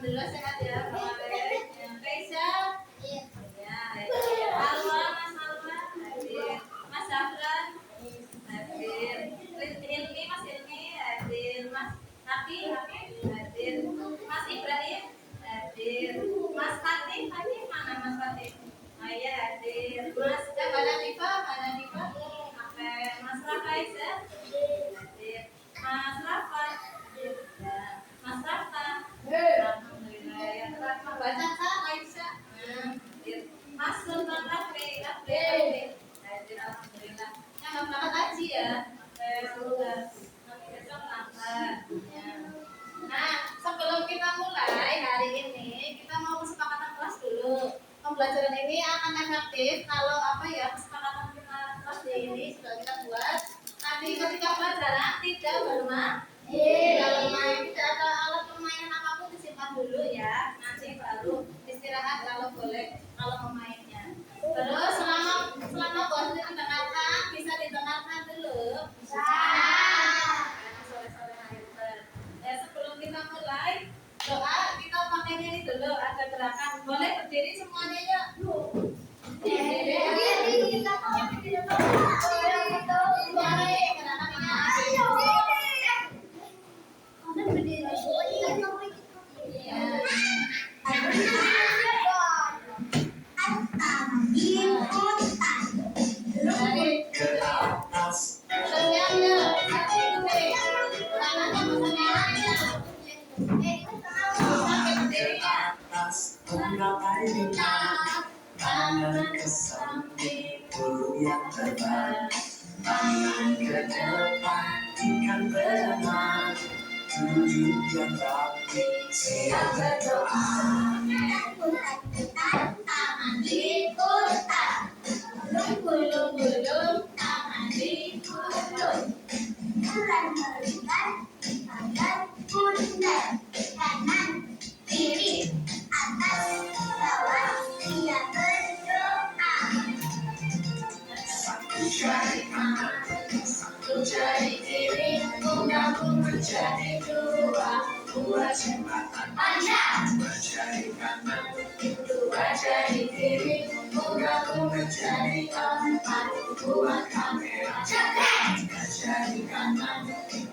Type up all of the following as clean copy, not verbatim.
Alhamdulillah sehat ya, kemarin. Kaisa, iya. Ya, Alwa, Mas Alwa, hadir. Mas Zafran, hadir. Ilmi, Mas Ilmi, hadir. Mas Nabi, hadir. Mas Ibrahim, hadir. Mas Fatih, mana Mas Fatih? Iya hadir. Mas Mbak Nadifa, Mas Rafaisa, hadir. Mas Rafa, ya. Mas Rafa, alhamdulillah ya. Mbak Caca, Aisyah, hadir. Mas Sultan hadir. Alhamdulillah. Yang nggak berangkat haji ya, semoga besok berangkat. Ya. Nah, sebelum kita mulai hari ini, kita mau kesepakatan kelas dulu. Pembelajaran ini akan efektif kalau kesepakatan kita kelas ini sudah kita buat. Nanti ketika pelajaran tidak bermain, tidak ada alat permainan apapun, disimpan dulu ya. Nanti baru istirahat kalau boleh, kalau pemainnya. Terus selama bos didengarkan, bisa didengarkan dulu. Sebelum kita mulai doa, kita pakainya ini dulu, ada gerakan. Boleh berdiri semuanya ya. Tangan ke samping, burung yang terbang. Tangan ke depan, ikan berenang. Duduk yang rapi, siap berdoa. Tangan diputar, gulung-gulung, tangan digulung. Bulan melintas, tangan bundar, kanan kiri, atas bawah, dia berdoa. Satu jari kanan, satu jari kiri, menggabung menjadi dua jembatan panjang. Dua jari kanan, dua jari kiri, menggabung menjadi empat buah kamera. Tiga jari kanan,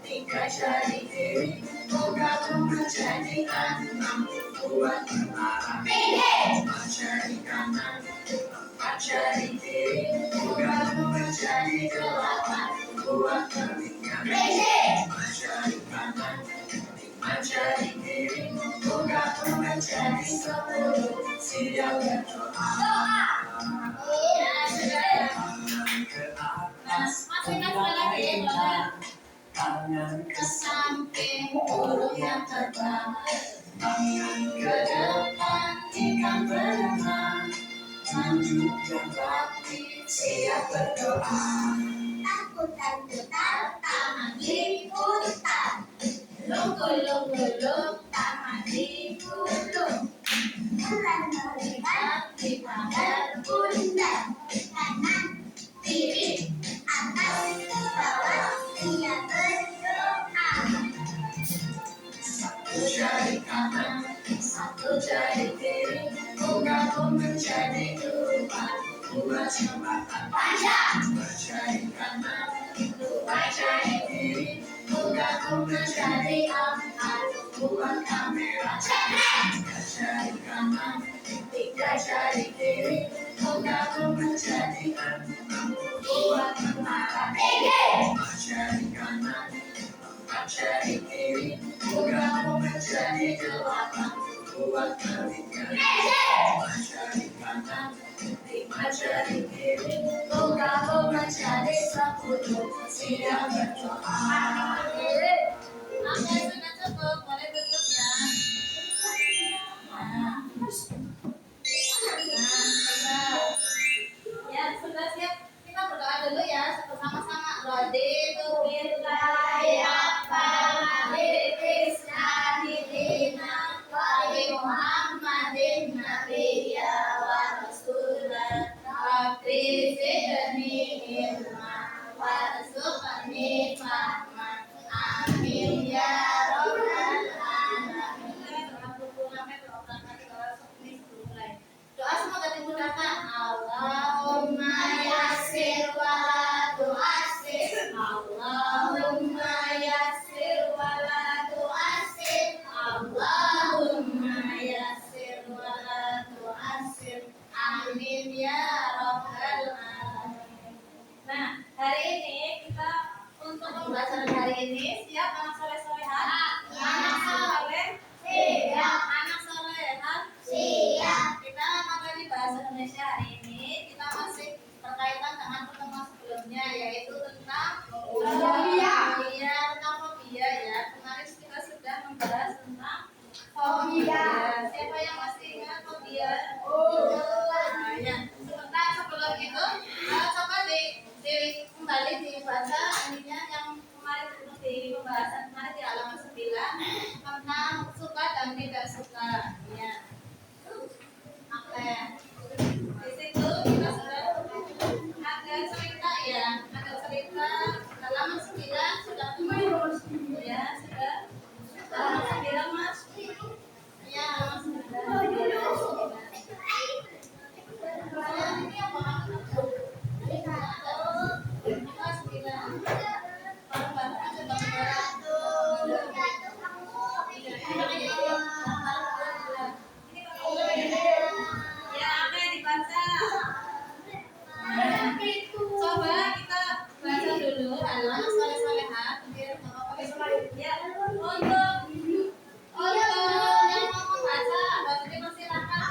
tiga jari kiri, menggabung menjadi enam buah menara. Lima jari kanan, empat jari kiri, menggabung menjadi delapan buah telinga. Lima jari kanan, lima jari kiri, menggabung menjadi 10 siap berdoa. Tangan ke atas, tangan ke samping, burung yang terbang. Tangan ke depan, ikan berenang. Duduk yang rapi, siap berdoa. Putar-putar, tangan diputar. Gulung-gulung, tangan digulung. Bulan melintas, di pagar bundar. Kanan, kiri, atas, bawah, dia berdoa. Satu jari kanan, satu jari kiri, menggabung menjadi dua jembatan panjang. Dua jari kanan, dua jari kiri, menggabung menjadi empat buah kamera. Tiga jari kanan, tiga jari kiri, menggabung menjadi enam buah menara. Lima jari kanan, empat jari kiri, menggabung menjadi delapan buah telinga. Lima jari kanan, lima jari kiri, menggabung menjadi 10 siap berdoa. Oke, sudah cukup, boleh tutup ya. Ya, sudah siap. Kita berdoa dulu ya, bersama-sama. Raditu billahi rabban wa bi Muhammadin nabiyya wa rasulan. Rabbi zidni ilma warzuqni fahman siap anak soleh solehan? Anak soleh siap. Anak solehan siap. Kita materi bahasa Indonesia hari ini kita masih berkaitan dengan pertemuan sebelumnya, yaitu tentang fobia. Iya, tentang fobia ya. Kemarin kita sudah membahas tentang fobia. Siapa yang masih ingat fobia? Nah, ya. Sebentar sebelum itu, coba kembali dibaca ininya yang kemarin di pembahasan kemarin di halaman 9 tentang suka dan tidak suka. Ya. Oke. Di situ kita sudah ada cerita ya, ada cerita halaman 9 sudah ya, sudah halaman 9 Mas. Ya, halaman 9. Ini apa? Kelas 9. Bareng-bareng aja ya, oke dibaca. Coba kita baca dulu halaman soleh-solehan. Ya, untuk yang mau membaca, berarti persilakan.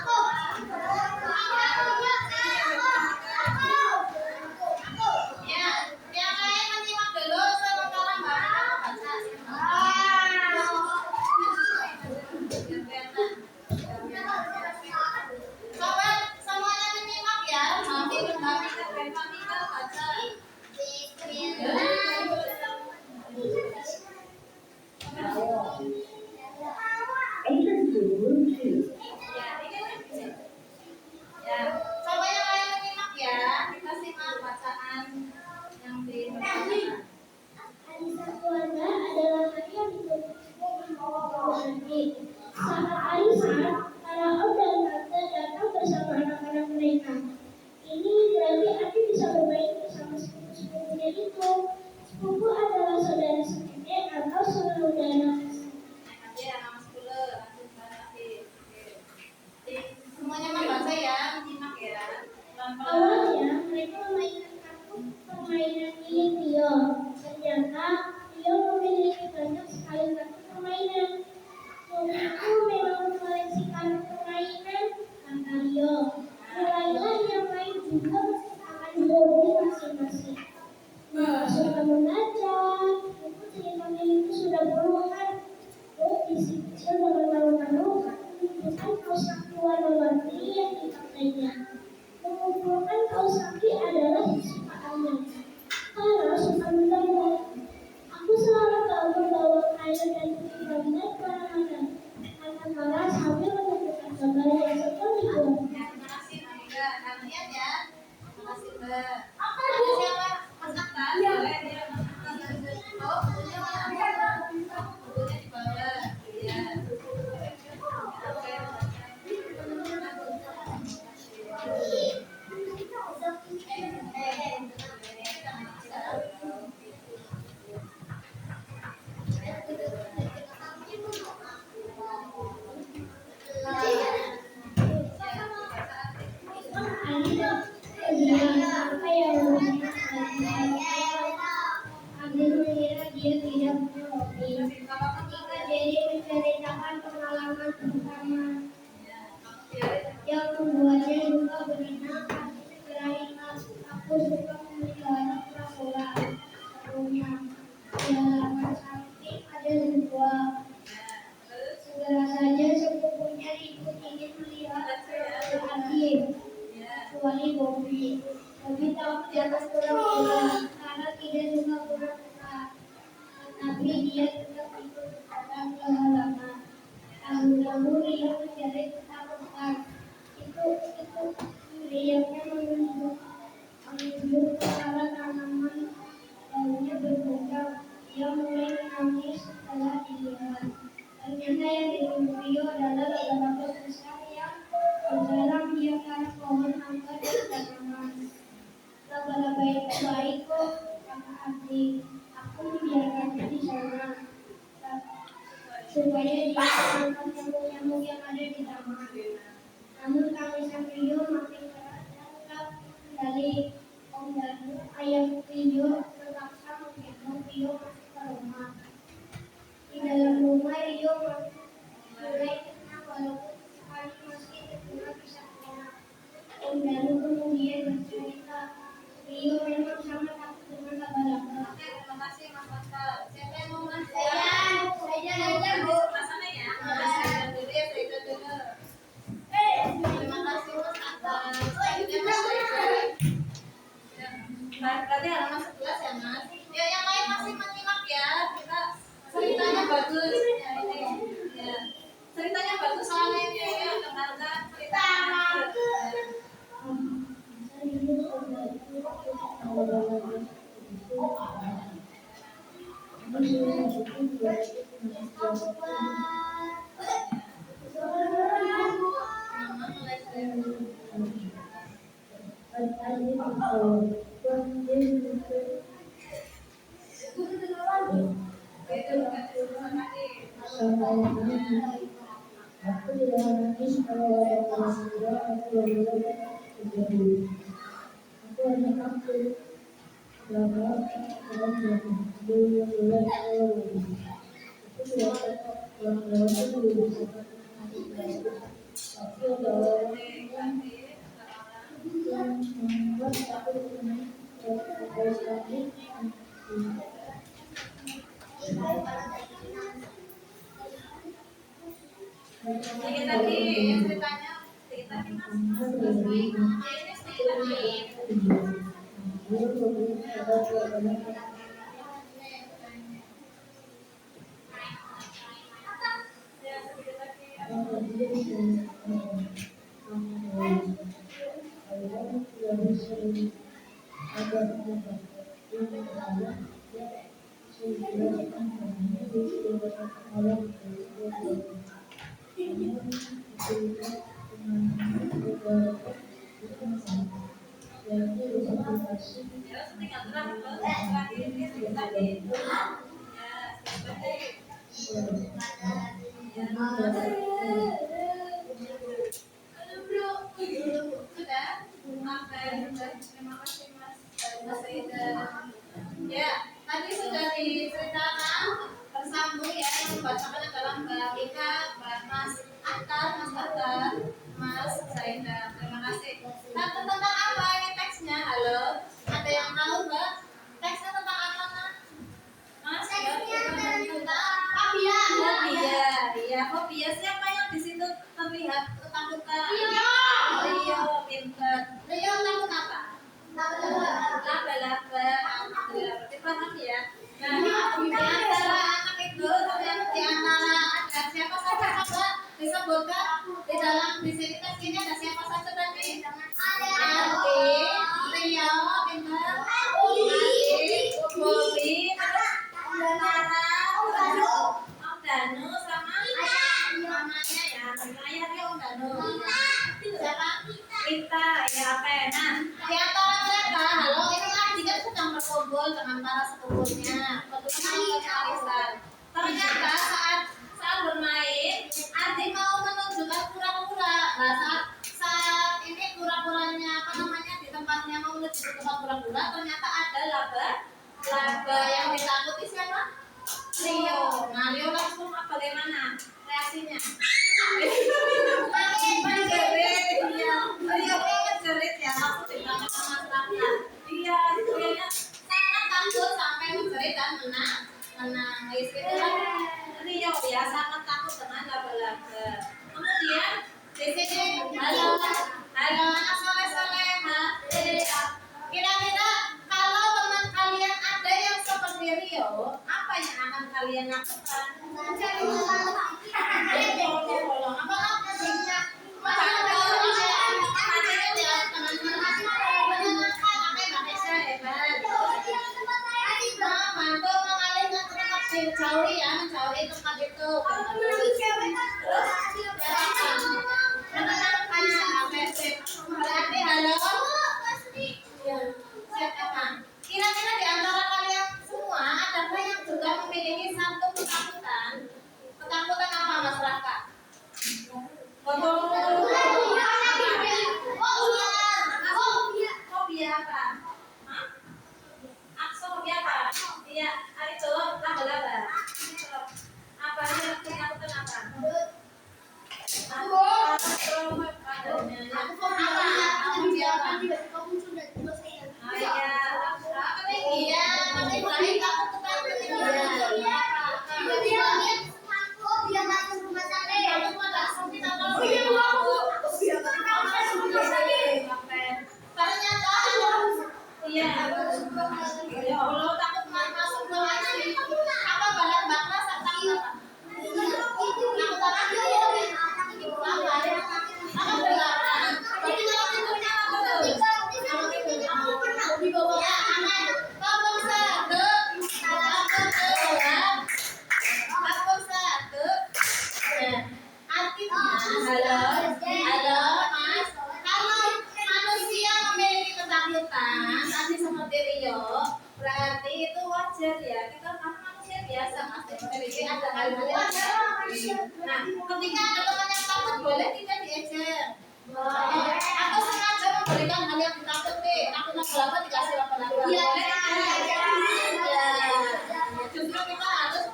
Ya, yang lain menyimak dulu sementara Mbak Rita membaca. Coba semuanya menyimak ya. Mami dan Famika baca. Ya, coba yang lain menyimak ya. Kita simak bacaan yang dibacakan. Anissa keluarga adalah hari yang ditunggu nanti. Saat arisan, para om dan tante datang bersama anak-anak mereka. Ini berarti Adi bisa bermain bersama sepupu-sepupunya itu. Sepupu adalah saudara senenek atau saudara. Ya, nama 10 lanjut lagi. Oke. Semuanya membaca ya, menyimak ya. Awalnya mereka memainkan kartu permainan milik Rio. Ternyata Rio memiliki banyak sekali kartu permainan. Aku memang mengoleksi kartu permainan, kata Rio. Mulailah yang lain juga akan hobi masing-masing. Suka membaca, buku cerita milikku sudah puluhan. Isi kecil dengan malu-malu menunjukkan kaos kaki warna-warni yang dipakainya. Mengumpulkan kaos kaki adalah kesukaannya. Karena suka menggambar. Aku selalu membawa kain dan putih gambar kemana-mana. Kata Clara sambil menunjukkan gambar yang sedang dibuat. Terima kasih Famika. Kalian ya. Terima kasih Mbak. Ada siapa? Mas Akbar? Boleh dia. Oh, bukunya mana? Bukunya di bawah. Iya. Ambil mengira dia tidak punya hobi. Ketika Jerry menceritakan pengalaman pertama yang membuatnya juga berenang, aku segera ingat aku suka memelihara kura-kura. Sebelumnya di halaman samping ada sebuah. Segera saja sepupunya ribut ingin melihat kura-kura Adi, kecuali Bobby. Bobby tahu jangan kura-kura karena tidak suka kura-kura. Tetapi dia tetap ikut datang ke halaman. Tahu-tahu Rio mencari ketakutan. Itu Rio-nya menunjuk ke arah tanaman, daunnya berbunga. Dia mulai menangis setelah dilihat. Ternyata yang ditunggu Rio adalah laba-laba besar yang berjalan di antara pohon mangga dan tanaman. Laba-laba itu baik kok, kata Adi. Aku membiarkannya di sana supaya dia menangkap nyamuk-nyamuk yang ada di taman. Namun tangisan Rio makin keras dan tak kembali. Om dan ayah Rio terpaksa menggendong Rio masuk ke rumah. bagus ya ini ya. Ceritanya bagus soalnya ini ya dengarkan ceritanya. Aku tidak menangis kalau ada peristiwa atau beberapa terjadi. Aku hanya takut bahwa belum mulai aku tidak dapat melakukan dulu tapi ada orang yang membuat aku terbaik lagi. Sedikit lagi ya ceritanya sedikit lagi mas selesai ya ini sedikit lagi ya sedikit lagi ya tinggal terakhir ini sedikit lagi ya sedikit lagi ya bro sudah sampai terima kasih mas Ida ya tadi sudah diceritakan bersambung ya yang dibacakan adalah Mbak Ika, Mas Atar, Mas Zaida. Terima kasih. Nah, tentang apa ini teksnya? Halo, ada yang tahu Mbak? Teksnya tentang apa Mas? Mas, tentang fobia. Fobia, iya fobia. Siapa yang di situ terlihat ketakutan? Rio, pinter. Rio takut apa? Laba-laba. Berarti paham ya? Nah, di antara anak itu di antara ada siapa saja coba disebutkan di dalam di sini tes ini ada siapa saja tadi? Ade, Rio, pinter, Ade, Bobi, Tara, Om Danu sama mamanya ya, ayahnya Om Danu. Siapa? Rita, ya apa? Nah, di antara mereka, halo, ini kan jika sedang berkumpul dengan para sepupunya, kebetulan arisan. Ternyata saat bermain, Adi mau menunjukkan kura-kura. Nah, saat ini kura-kuranya apa namanya di tempatnya mau menuju ke tempat kura-kura, ternyata ada laba yang ditakuti siapa? Rio. Nah, Rio langsung bagaimana reaksinya? Menjerit, iya. Rio menjerit ya, langsung ditangkap sama masyarakat. Iya, Rio sangat takut sampai menjerit dan menangis. Itu kan Rio ya sangat takut dengan laba-laba. Kemudian di sini halo anak soleh-soleh. Kira-kira kalau teman kalian ada yang seperti Rio, apa yang akan kalian lakukan? Mencari tolong. Apa menjauhi tempat itu. Berarti halo. Siapa? Kira-kira di antara kalian semua adakah yang juga memiliki satu ketakutan? Ketakutan apa Mas Raka? Fobia apa? Fobia apa? Iya, itu laba-laba. Apa yang ketakutan apa? PBB ada hal-hal yang nah, ketika ada teman yang takut boleh tidak diejek. Atau sengaja memberikan hal yang ditakuti, aku apa dikasih apa-apa. Iya, ya. Justru kita harus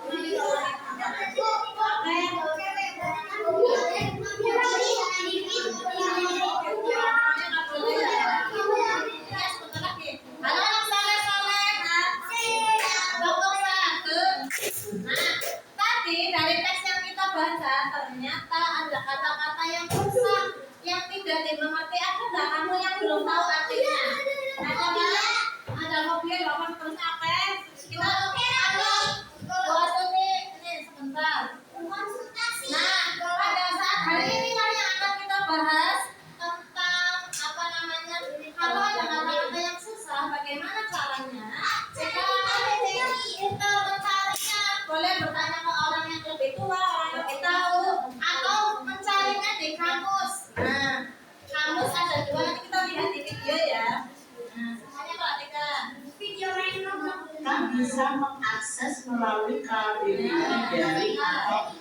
dari teks yang kita baca ternyata ada kata-kata yang susah yang tidak dimengerti. Ada nggak kamu yang belum tahu artinya? Ada nggak? Ada mobil bapak terus apa? Kita ada bahas ini sebentar. Nah, pada saat hari ini kan yang akan kita bahas tentang apa namanya kalau ada kata-kata yang susah bagaimana caranya? Kita mencarinya boleh bertanya ke orang yang lebih tua, orang yang lebih tahu, atau mencarinya di kamus. Nah, kamus ada dua, nanti kita lihat di video ya. Nah, semuanya perhatikan. Video Kita bisa mengakses melalui KBBI dari atau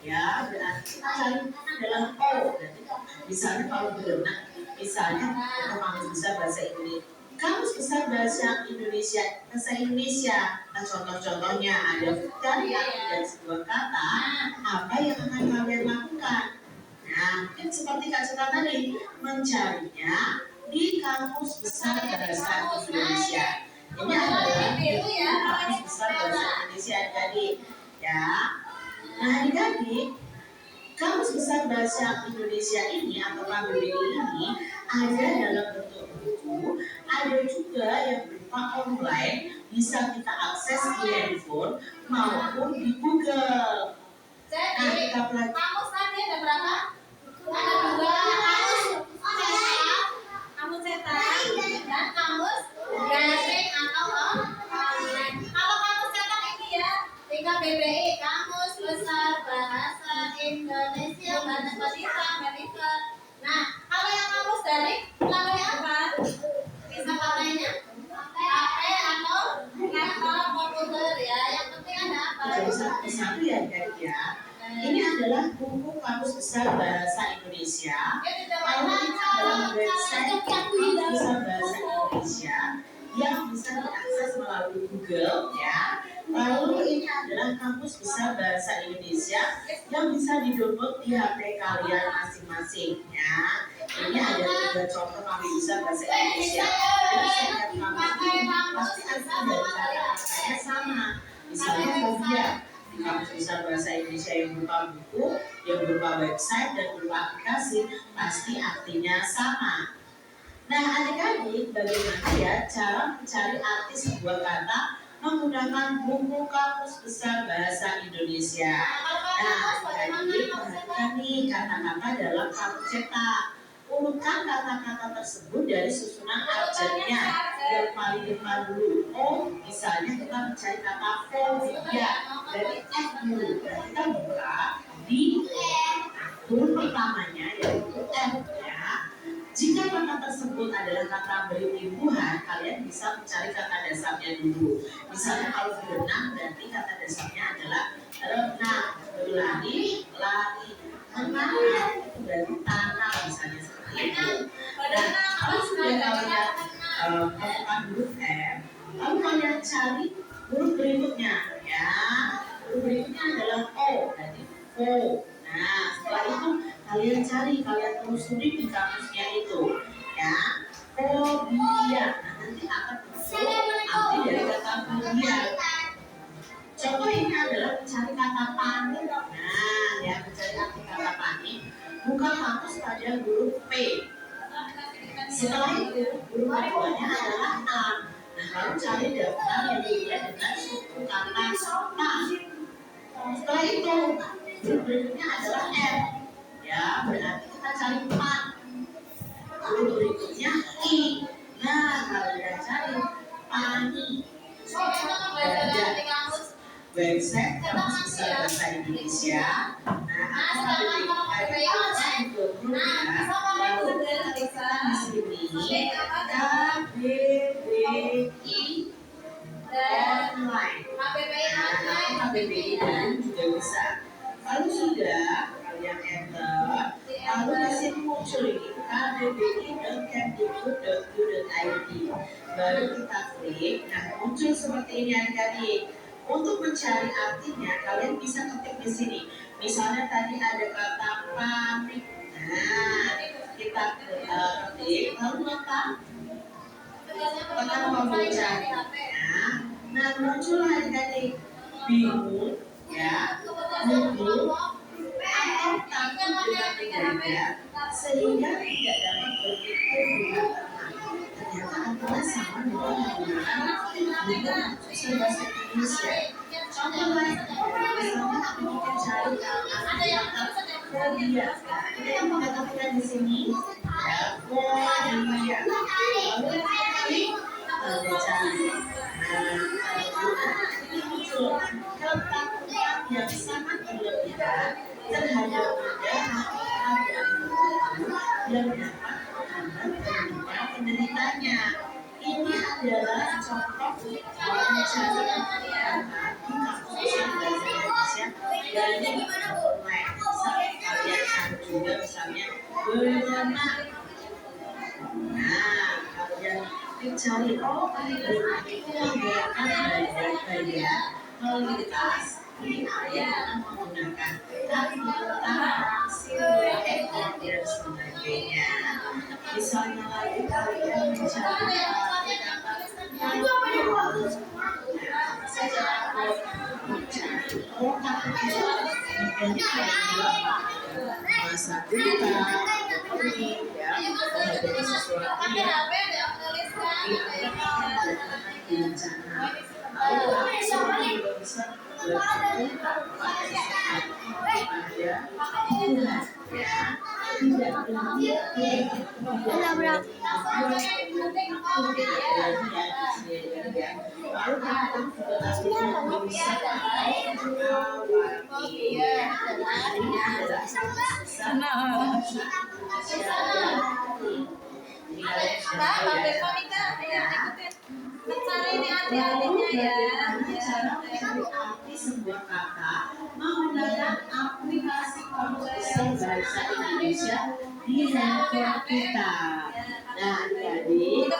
ya berarti kita cari adalah O. Berarti misalnya kalau berenang, misalnya kamus besar bahasa Indonesia. Kamus besar bahasa Indonesia. Nah, contoh-contohnya ada dari arti dari sebuah kata, apa yang akan kalian lakukan? Nah, mungkin seperti Kak Cita tadi, mencarinya di kamus besar bahasa Indonesia. Ini adalah kamus besar bahasa Indonesia tadi, ya. Nah, adik-adik, kamus besar bahasa Indonesia ini atau KBBI ini ada dalam bentuk buku, ada juga yang berupa online, bisa kita akses di handphone maupun di Google. Nah, kita pelajari. Kamus tadi ada berapa? Ada dua kamus. Kamus cetak dan kamus daring atau online. Kalau kamus cetak ini ya, di KBBI Kamus Besar Bahasa Indonesia Bahasa Amerika. Nah, kalau yang kamus daring namanya apa? Bisa pakainya HP atau laptop, komputer ya. Yang penting ada apa? Jadi satu ya, jadi ya. Ini adalah buku kamus besar bahasa Indonesia. Lalu ini adalah website kamus besar bahasa Indonesia yang bisa diakses melalui Google ya. Lalu ini adalah kamus besar bahasa Indonesia yang bisa di-download di HP kalian masing-masing ya. Ini ada 3 contoh kamus besar bahasa Indonesia. Dan setiap kamus ini pasti arti dari kata-katanya sama. Misalnya fobia. Kamus besar bahasa Indonesia yang berupa buku, yang berupa website dan berupa aplikasi pasti artinya sama. Nah, adik-adik, bagaimana ya cara mencari arti sebuah kata menggunakan buku kamus besar bahasa Indonesia? Nah, adik-adik perhatikan nih kata-kata dalam kamus cetak. Urutkan kata-kata tersebut dari susunan abjadnya. Yang paling depan dulu O, misalnya kita mencari kata fobia dari F dulu. Berarti kita buka di huruf pertamanya yaitu F ya. Jika kata tersebut adalah kata berimbuhan, kalian bisa mencari kata dasarnya dulu. Misalnya kalau berenang berarti kata dasarnya adalah renang, berlari, lari, menang itu berarti tanah misalnya seperti itu. Nah, kalau sudah kalian menemukan huruf F, lalu kalian cari huruf berikutnya ya. Huruf berikutnya adalah O, berarti O. Nah, setelah itu kalian cari, kalian telusuri di kamusnya itu ya. Fobia. Nah, nanti akan muncul arti dari kata fobia. Contoh ini adalah mencari kata panik. Nah, ya mencari arti kata panik. Buka kamus pada huruf P. Setelah itu huruf keduanya adalah A. Nah, lalu cari daftar yang dimulai dengan suku kata pa. Setelah itu huruf berikutnya adalah M. Ya, berarti kita cari pa. Huruf berikutnya I. Nah, kalian cari pani. Website kamus besar bahasa Indonesia. Nah, KBBI online. KBBI online. KBBI online juga bisa. Kalau sudah kalian enter, lalu di sini muncul ini kbbi.kemdikbud.go.id. Baru kita klik, nah muncul seperti ini adik-adik. Untuk mencari artinya, kalian bisa ketik di sini. Misalnya tadi ada kata panik. Nah, kita ketik, lalu apa? Apakah mau mencari? Nah, muncul adik-adik bingung, ya, mundur, atau takut dengan beda, sehingga tidak dapat berpikir dengan tenang. Ternyata adalah sama dengan menggunakan bahasa Indonesia. Contoh lain, misalnya aku ingin cari kata fobia. Kita yang mengatakan di sini, ya, fobia. Lalu klik cari. Ini muncul ketakutan yang sangat berlebihan terhadap benda yang dapat menghambat penderitanya. Ini adalah contoh mencari di kampus bahasa Indonesia dari online. Kalian cari juga misalnya berenang. Nah, kalian mencari itu menggunakan bagian melintas di area yang menggunakan ekor dan sebagainya. Misalnya lagi kalian mencari masa kita ya menghadapi sesuatu yang mencari ini adik-adiknya ya. Cara mencari arti sebuah kata menggunakan aplikasi kamus bahasa Indonesia di handphone kita. Nah, adik-adik,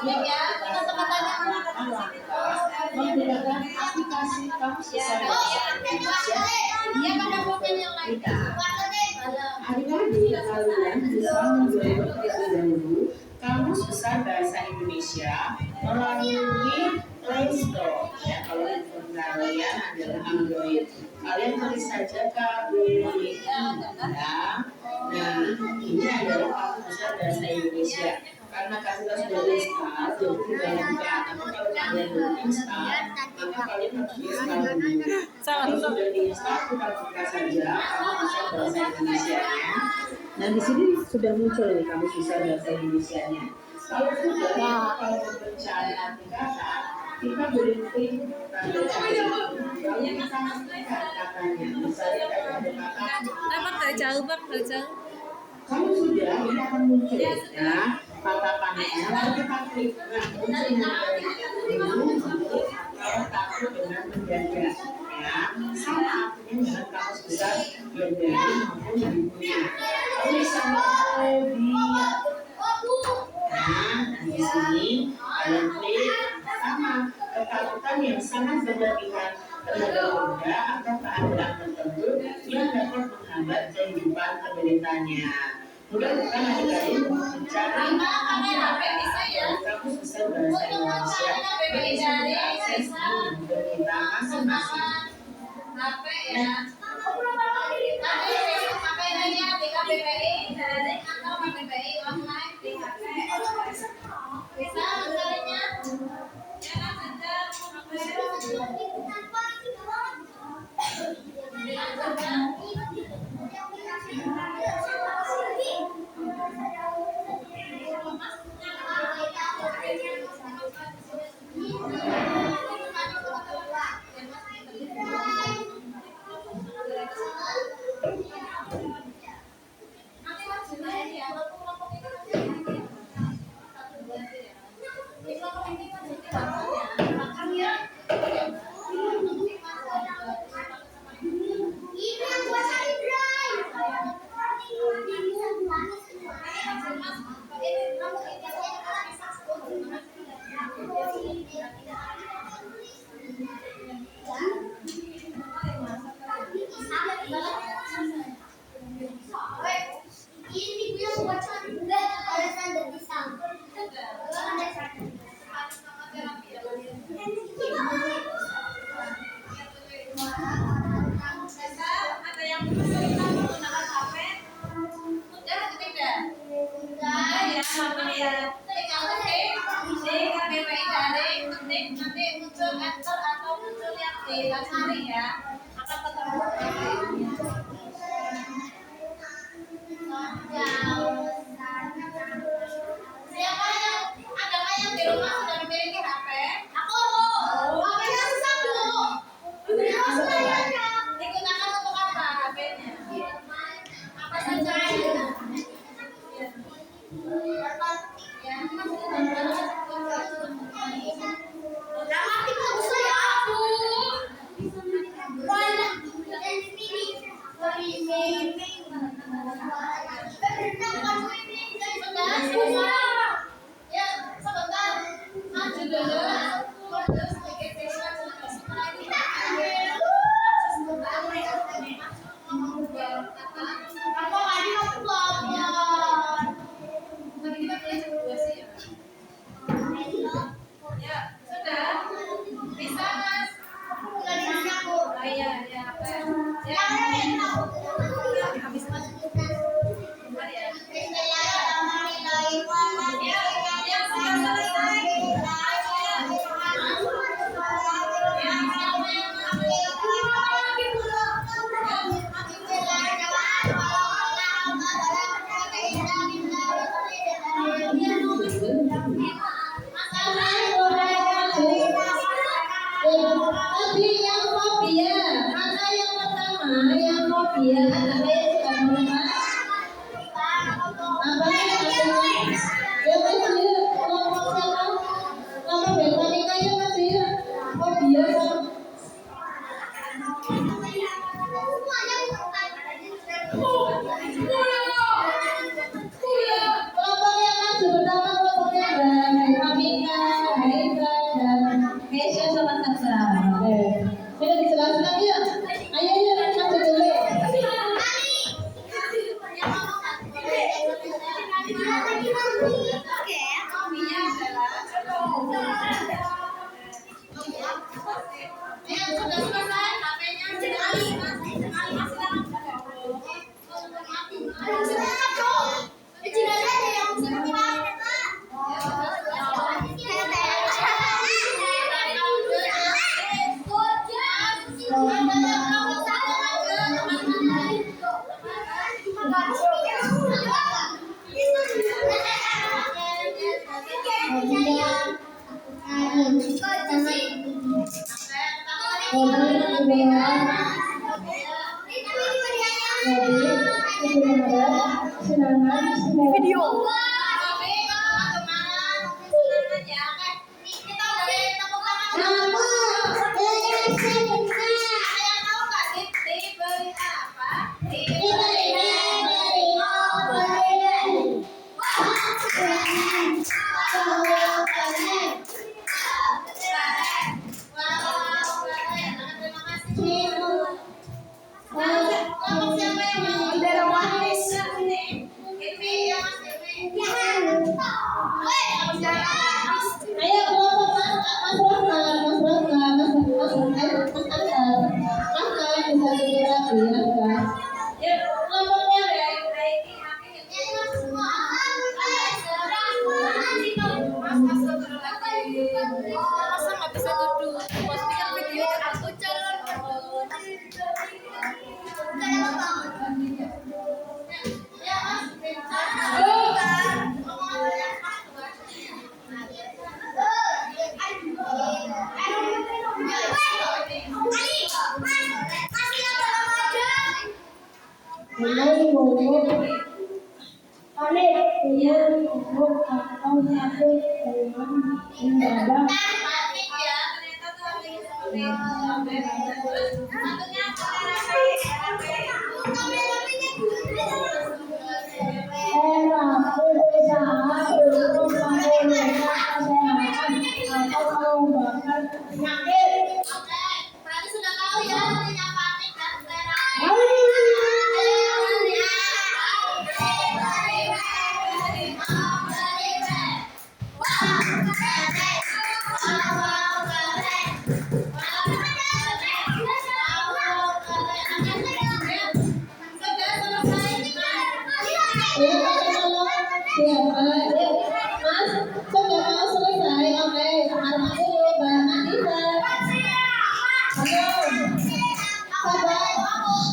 menggunakan aplikasi kamus bahasa Indonesia di handphone kita. Adik-adik, kalian bisa mendownload terlebih dahulu Kamus Besar Bahasa Indonesia melalui Play Store. Ya, kalau handphone kalian adalah Android, kalian ketik saja KBBI. Ya. Nah, ini adalah Kamus Besar Bahasa Indonesia. Karena kita sudah install, jadi tidak buka. Tapi kalau kalian belum install, maka kalian harus install dulu. Kalau sudah diinstal, kita buka saja Kamus Besar Bahasa Indonesia-nya. Nah, di sini sudah muncul nih Kamus Besar Bahasa Indonesia-nya. Kalau sudah, kalau mencari arti kata, kita boleh klik tanda cari. Lalu kita masukkan katanya. Misalnya ada kata. Jauh. Kalau sudah, ini akan muncul ya kata paniknya. Lalu kita klik. Nah, muncul kalau takut dengan menjaga. Ya, sama artinya dengan Kamus Besar yang dari maupun yang punya. Kalau misalnya fobia. Nah, di sini kalian klik sama ketakutan yang sangat berlebihan terhadap benda atau keadaan tertentu yang dapat menghambat kehidupan penderitanya. Mudah-mudahan adik-adik mencari Kamus Besar Bahasa Indonesia dari akses di kita masing-masing. Bisa mencarinya. hari ya akan ketemu siapa yang adakah yang di rumah sudah memiliki HP? Aku. HP-nya susah Bu. Digunakan untuk apa HP-nya? Apa saja?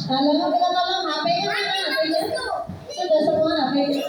Kalau kita tolong HP-nya mana? HP-nya sudah semua HP-nya.